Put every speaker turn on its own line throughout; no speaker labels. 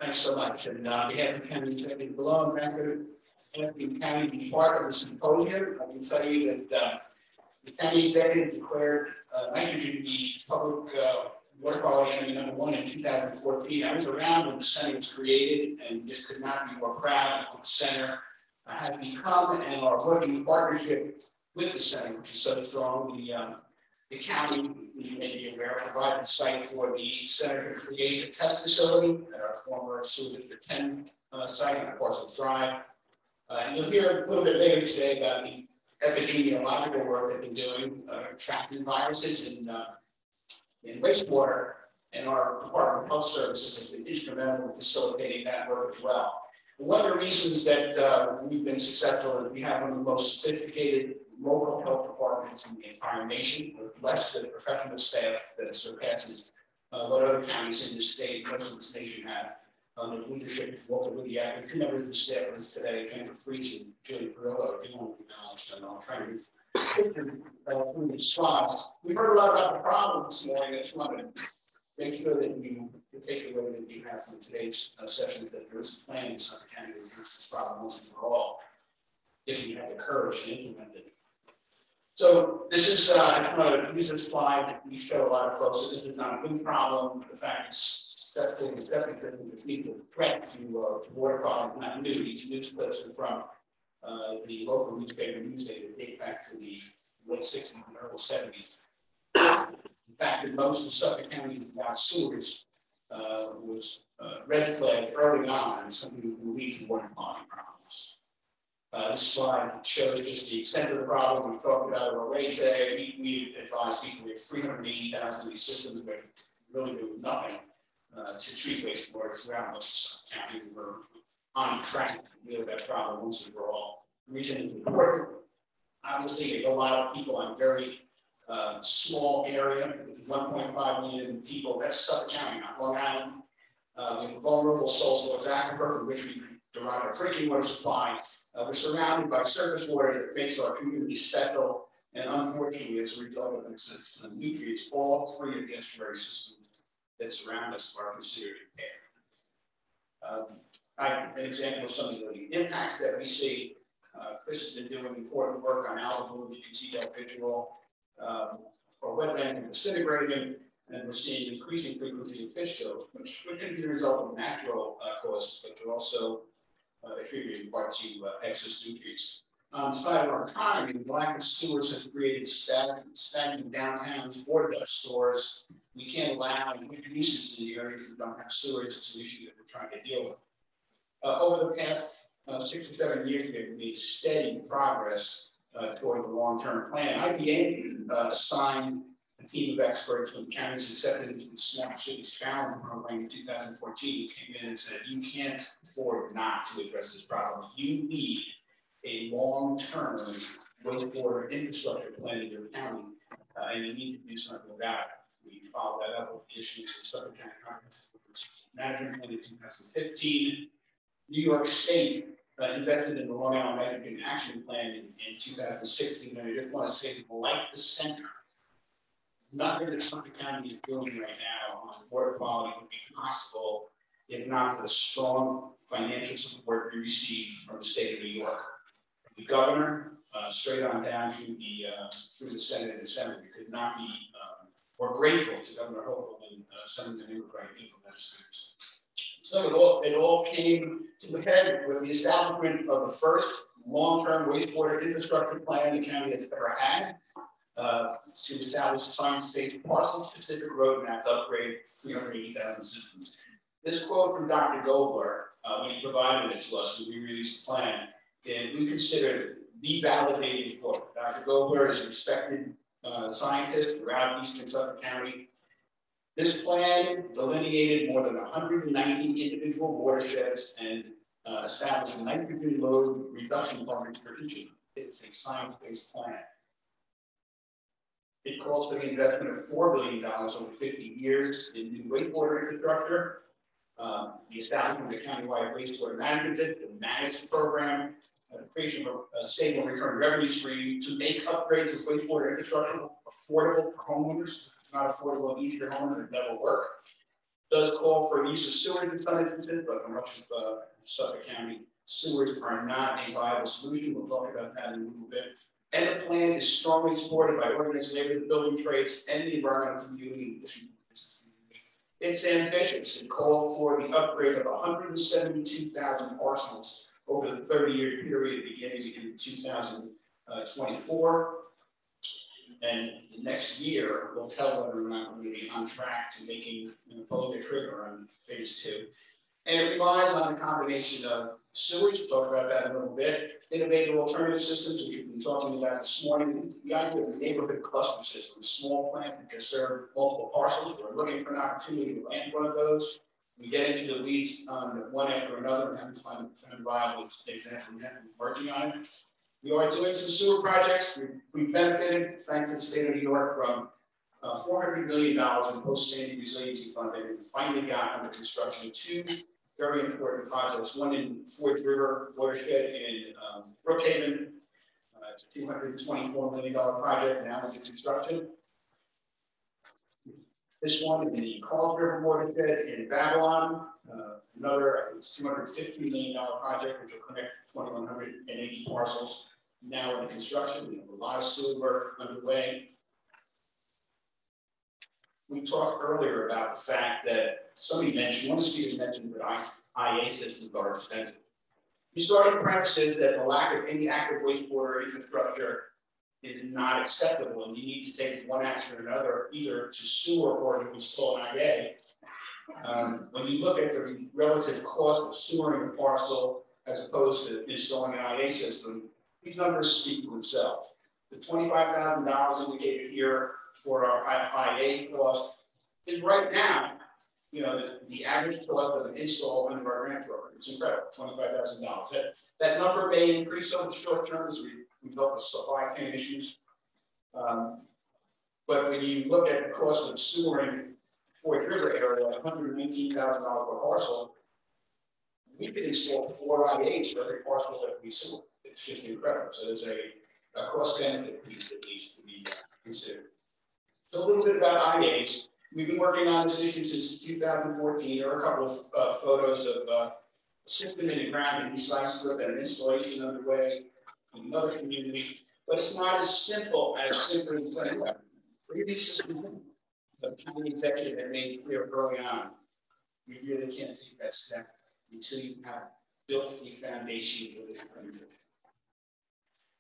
Thanks so much. And on behalf of the county executive below, and asking the county to be part of the symposium, I can tell you that the county executive declared nitrogen to be public water quality enemy #1 in 2014. I was around when the center was created and just could not be more proud of what the center has become and our working partnership with the center, which is so strong. The county, you may be aware, provided the site for the center to create a test facility at our former Sewer District 10 site on Parsons Drive. And you'll hear a little bit later today about the epidemiological work they've been doing, tracking viruses in wastewater, and our Department of Health Services has been instrumental in facilitating that work as well. One of the reasons that we've been successful is we have one of the most sophisticated local health departments in the entire nation, with less than professional staff that surpasses what other counties in this state, most of this nation have. Under the leadership of Walter Whittier, two members of the staff with us today, Jennifer Freese and Julie Perillo, if you want to acknowledge them. I'll try to move through these slides. We've heard a lot about the problem this morning. I just want to make sure that you take away that you have from today's sessions that there is a plan in Suffolk County to address this problem once and for all, if you have the courage to implement it. So this is, I just want to use this slide that we show a lot of folks that this is not a new problem. The fact it's septic system is a threat to water quality, not new. These news clips are from the local newspaper news data that date back to the late 60s and early 70s. The fact that most of Suffolk County without sewers was red flagged early on and something that can lead to water quality problems. This slide shows just the extent of the problem. We've talked about it already today. We advise people we have 380,000 of these systems that really do nothing to treat wastewater throughout most of Suffolk County. We're on track to deal with that problem once and for all. The reason it's important, obviously, a lot of people on a very small area, 1.5 million people. That's Suffolk County, not Long Island. We have a vulnerable sole source aquifer from which we derive our drinking water supply. We're surrounded by surface water that makes our community special, and unfortunately, as a result of excess nutrients, all three of the estuary systems that surround us are considered impaired. An example of some of the impacts that we see. Chris has been doing important work on algal blooms. You can see that visual. Or wetland disintegrating, and we're seeing increasing frequency of fish kills, which can be the result of natural causes, but they're also attributed in part to excess nutrients. On the side of our economy, the lack of sewers has created stagnant downtowns, water dust stores. We can't allow uses in the areas that don't have sewers. It's an issue that we're trying to deal with. Over the past 6 or 7 years, we've made steady progress toward the long-term plan. IBA assigned a team of experts when the counties accepted into the Smart Cities Challenge program in 2014. Came in and said, you can't afford not to address this problem. You need a long-term wastewater infrastructure plan in your county, and you need to do something about it. We followed that up with the issues of Suffolk County Management Plan in 2015. New York State invested in the Long Island Nitrogen Action Plan in 2016, and I just want to say that, like the center, nothing that Suffolk County is doing right now on water quality would be possible if not for the strong financial support we receive from the state of New York. The governor, straight on down through the Senate and Senate, we could not be more grateful to Governor Hochul and some of the new people legislators. So it all came to a head with the establishment of the first long-term wastewater infrastructure plan the county has ever had to establish a science-based parcel-specific roadmap to upgrade 380,000 systems. This quote from Dr. Gobler, when he provided it to us when we released the plan, and we considered the validating quote. Dr. Gobler is a respected scientist throughout Eastern Suffolk County. This plan delineated more than 190 individual watersheds and established nitrogen load reduction targets for each of them. It's a science-based plan. It calls for the investment of $4 billion over 50 years in new wastewater infrastructure, the establishment of a countywide wastewater management district to manage the program, the creation of a stable recurring revenue stream to make upgrades of wastewater infrastructure affordable for homeowners. If it's not affordable in each of your homeowners, it never work. does call for use of sewers in some instances, but the rest of Suffolk County sewers are not a viable solution. We'll talk about that in a little bit. And the plan is strongly supported by organized labor, building trades, and the environmental community. It's ambitious. It calls for the upgrade of 172,000 parcels over the 30-year period beginning in 2024. And the next year will tell whether or not we're going to be on track to making pulling the trigger on phase 2. And it relies on a combination of sewage, we'll talk about that in a little bit, innovative alternative systems, which we've been talking about this morning, the idea of a neighborhood cluster system, a small plant that can serve multiple parcels. We're looking for an opportunity to land one of those. We get into the weeds on one after another and have to find a viable example. We're working on it. We are doing some sewer projects. We've benefited, thanks to the state of New York, from $400 million in post-Sandy resiliency funding. We finally got under construction 2 very important projects. One in Forge River watershed in Brookhaven. It's a $224 million project now under construction. This one in the Charles River watershed in Babylon. Another, I think it's $250 million project, which will connect 2,180 parcels. Now under construction, we have a lot of sewer work underway. We talked earlier about the fact that somebody mentioned, one of the speakers mentioned that IA systems are expensive. The starting premise is that the lack of any active wastewater infrastructure is not acceptable, and you need to take one action or another, either to sewer or to install an IA. When you look at the relative cost of sewering a parcel as opposed to installing an IA system, these numbers speak for themselves. The $25,000 indicated here for our IA cost is right now, the average cost of an install under our grant program. It's incredible, $25,000. That number may increase some short term as we develop the supply chain issues. But when you look at the cost of sewering Forge River area, $119,000 per parcel, we could install 4 IAs for every parcel that we sewer. It's just incredible. So there's a cost benefit piece that needs to be considered. So a little bit about IAs. We've been working on this issue since 2014. There are a couple of photos of a system in the ground in East Islip and an installation underway in another community. But it's not as simple as simply saying, well, these systems, the county executive had made clear early on, you really can't take that step until you have built the foundation for this country.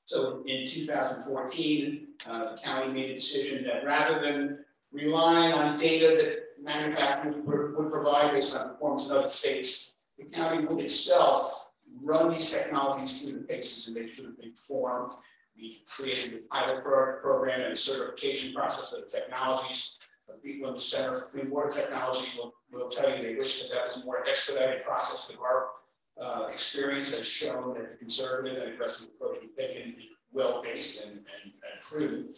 So in 2014, the county made a decision that rather than relying on data that manufacturers would provide based on performance in other states, the county would itself run these technologies through the paces and make sure that they perform. We created a pilot program and a certification process of the technologies. People in the Center for Clean Water Technology will tell you they wish that was a more expedited process, but our experience has shown that the conservative and aggressive approach we've taken is well-based and true.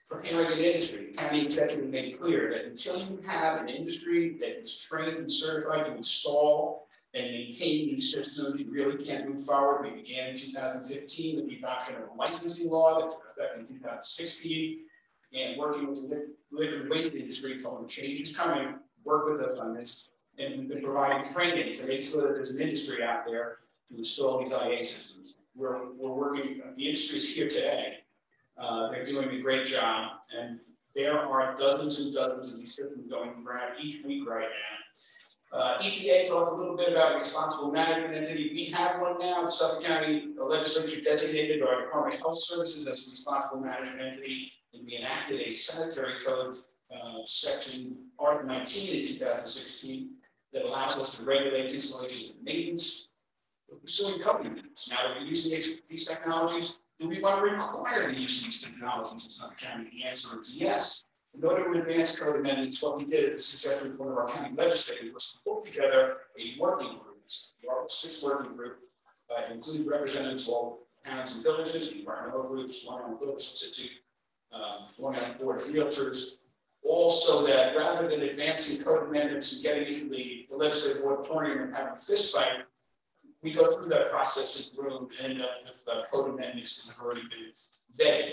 For entering an industry, the county executive made clear that until you have an industry that is trained and certified to install and maintain these systems, you really can't move forward. We began in 2015 with the adoption of a licensing law that took effect in 2016, and working with the liquid waste industry, telling them change is coming, work with us on this. And we've been providing training to make sure that there's an industry out there to install these IA systems. We're working, the industry is here today. They're doing a great job, and there are dozens and dozens of these systems going around each week right now. EPA talked a little bit about responsible management entity. We have one now. The Suffolk County legislature designated our Department of Health Services as a responsible management entity, and we enacted a sanitary code section Art 19 in 2016 that allows us to regulate installation and maintenance. We're pursuing code amendments. Now that we're using these technologies, do we want to require the use of these technologies in Suffolk County? The answer is yes. In order to advance code amendments, what we did at the suggestion of one of our county legislators was to put together a working group. It's the Article 6 working group. It includes representatives of all towns and villages, environmental groups, Long Island Builders Institute, Long Island Board of Realtors, all so that rather than advancing code amendments and getting into the legislative auditorium and having a fist fight, we go through that process in the room and end up with code amendments that have already been vetted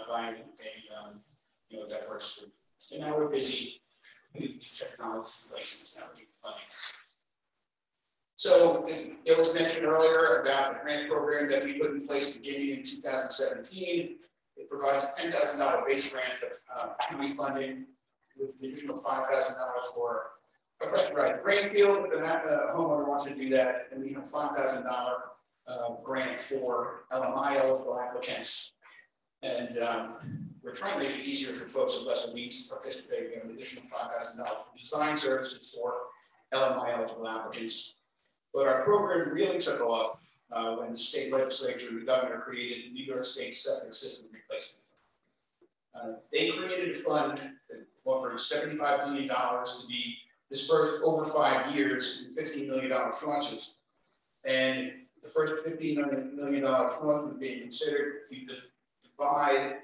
by a diverse group. And now we're busy putting new technology in place and networking funding. So it was mentioned earlier about the grant program that we put in place beginning in 2017. It provides a $10,000 base grant of county funding with an additional $5,000 for a pressurized drain field. If a homeowner wants to do that, and we have $5,000 grant for LMI eligible applicants. And we're trying to make it easier for folks with lesser means to participate. We have an additional $5,000 for design services for LMI eligible applicants. But our program really took off when the state legislature and the governor created the New York State Septic System Replacement Fund. They created a fund that offered $75 million to be dispersed over 5 years in $15 million tranches. And the first $15 million tranche was being considered. If you divide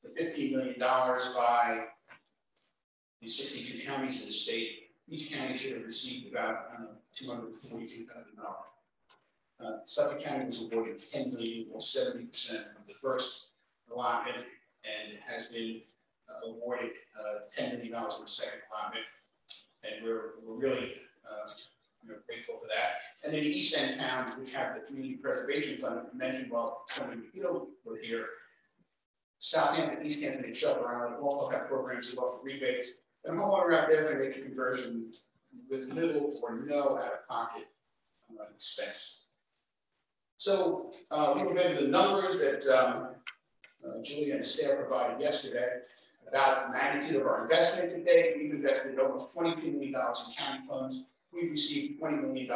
the $15 million by the 62 counties in the state, each county should have received about $242,000. Suffolk County was awarded $10 million, or 70% of the first allotment, and it has been awarded $10 million in the second allotment, and we're really grateful for that. And then the East End towns, which have the Community Preservation Fund, that we mentioned while Senator McNeil were here, Southampton, East Hampton, and Shelter Island also have programs that offer rebates. And a homeowner out there can make a conversion with little or no out-of-pocket expense. So a little bit of the numbers that Julia and staff provided yesterday about the magnitude of our investment to date. We've invested almost $22 million in county funds. We've received $20 million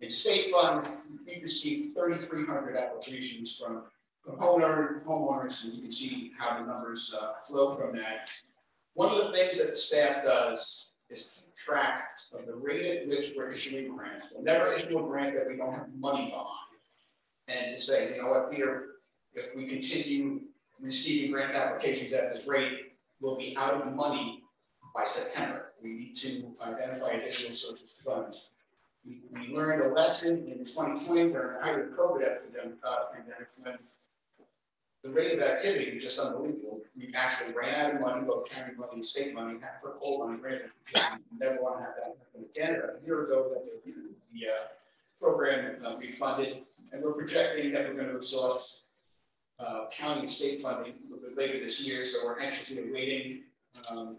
in state funds. We've received 3,300 applications from homeowners, and you can see how the numbers flow from that. One of the things that the staff does is keep track of the rate at which we're issuing grants. We'll never issue a grant that we don't have money behind. And to say, you know what, Peter, if we continue receiving grant applications at this rate, we'll be out of money by September. We need to identify additional sources of funds. We learned a lesson in 2020 during the height of the COVID pandemic when the rate of activity was just unbelievable. We actually ran out of money, both county money and state money, had to put all money granted. We never want to have that happen again. A year ago, that the program refunded, and we're projecting that we're going to exhaust county and state funding a little bit later this year. So we're anxiously awaiting the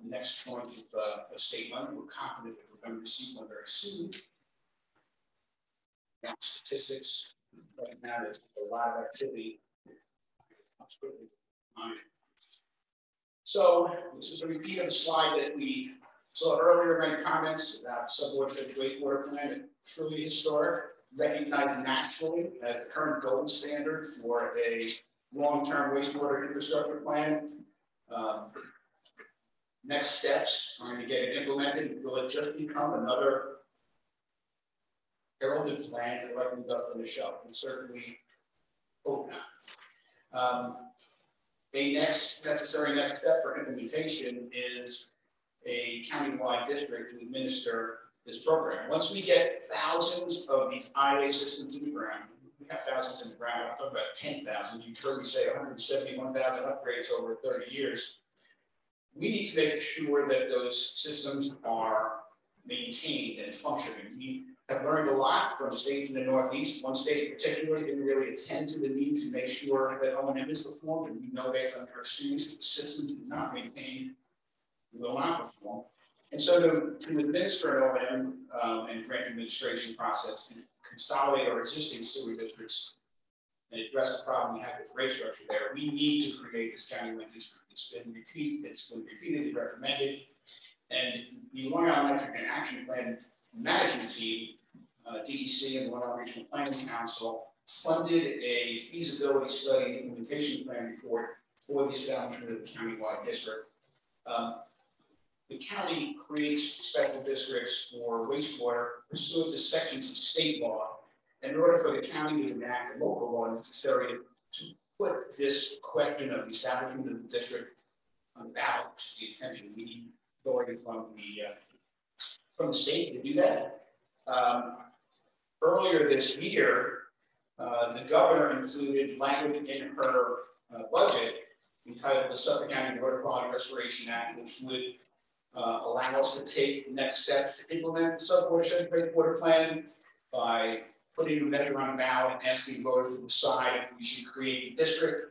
next tranche of state money. We're confident that we're going to receive one very soon. Now, statistics right now, there's a lot of activity. So this is a repeat of the slide that we saw earlier in my comments about subwater wastewater plan. Truly historic, recognized nationally as the current gold standard for a long-term wastewater infrastructure plan. Next steps, trying to get it implemented. Will it just become another heralded plan collecting dust on the shelf? We certainly hope not. A necessary next step for implementation is a county-wide district to administer this program. Once we get thousands of these IA systems in the ground, we have thousands in the ground, I'm talking about 10,000. You've heard me say 171,000 upgrades over 30 years. We need to make sure that those systems are maintained and functioning. We have learned a lot from states in the Northeast. One state in particular didn't really attend to the need to make sure that O&M is performed, and we know based on their experience that the systems do not maintain will not perform. And so to administer an O&M and grant administration process and consolidate our existing sewer districts and address the problem we have with rate structure there, we need to create this county-wide district. It's been repeatedly recommended. And the Long Island Nitrogen Action Plan management team, DEC and Long Island Regional Planning Council, funded a feasibility study and implementation plan report for the establishment of the county-wide district. The county creates special districts for wastewater pursuant to sections of state law. In order for the county to enact a local law necessary to put this question of the establishment of the district on the ballot, which is the intention. We need authority from the state to do that. Earlier this year, the governor included language in her budget entitled the Suffolk County Water Quality Restoration Act, which would allow us to take next steps to implement the sub-watershed wastewater plan by putting a measure on a ballot and asking voters to decide if we should create a district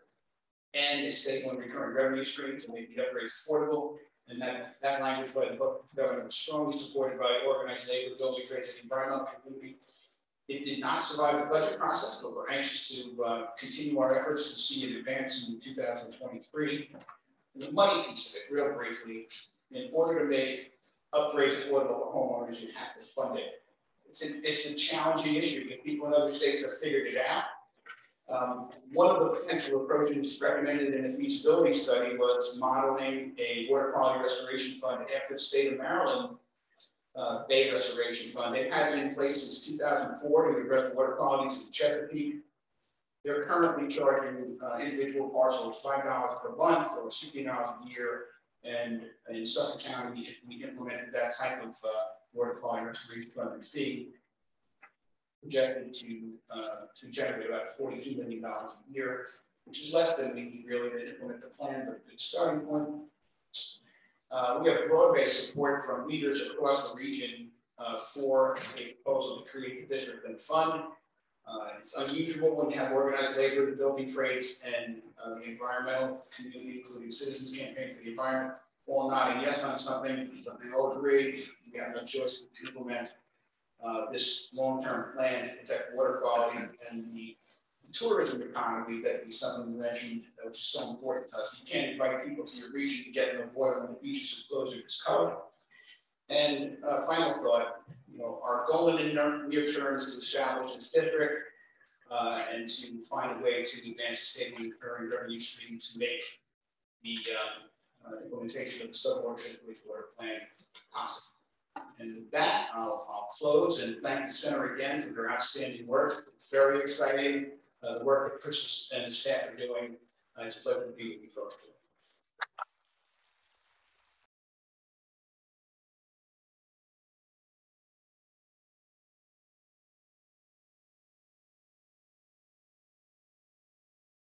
and a state-owned recurring revenue stream to make the upgrades affordable. And that language by the governor was strongly supported by organized labor, building trades, and environmental community. It did not survive the budget process, but we're anxious to continue our efforts to see it advance in 2023. And the money piece of it, real briefly, in order to make upgrades affordable for homeowners, you have to fund it. It's a challenging issue, but people in other states have figured it out. One of the potential approaches recommended in the feasibility study was modeling a water quality restoration fund after the state of Maryland Bay Restoration Fund. They've had it in place since 2004 to address water qualities in Chesapeake. They're currently charging individual parcels $5 per month or $60 a year. And in Suffolk County, if we implemented that type of water quality restoration fund fee, projected to generate about $42 million a year, which is less than we need really to implement the plan, but a good starting point. We have broad-based support from leaders across the region for a proposal to create the district and fund. It's unusual when you have organized labor, the building trades, and the environmental community, including Citizens Campaign for the Environment, all nodding yes on something, but they all agree. We have no choice but to implement this long-term plan to protect water quality and the tourism economy that we something mentioned, which is so important to us. You can't invite people to your region to get in the water when the beaches are closed or discolored. And final thought, our goal in the near term is to establish this district and to find a way to advance the state recurring revenue stream to make the implementation of the sub-watershed wastewater plan possible. And with that, I'll close and thank the center again for their outstanding work. It's very exciting, the work that Chris and his staff are doing. It's a pleasure to be with you folks today.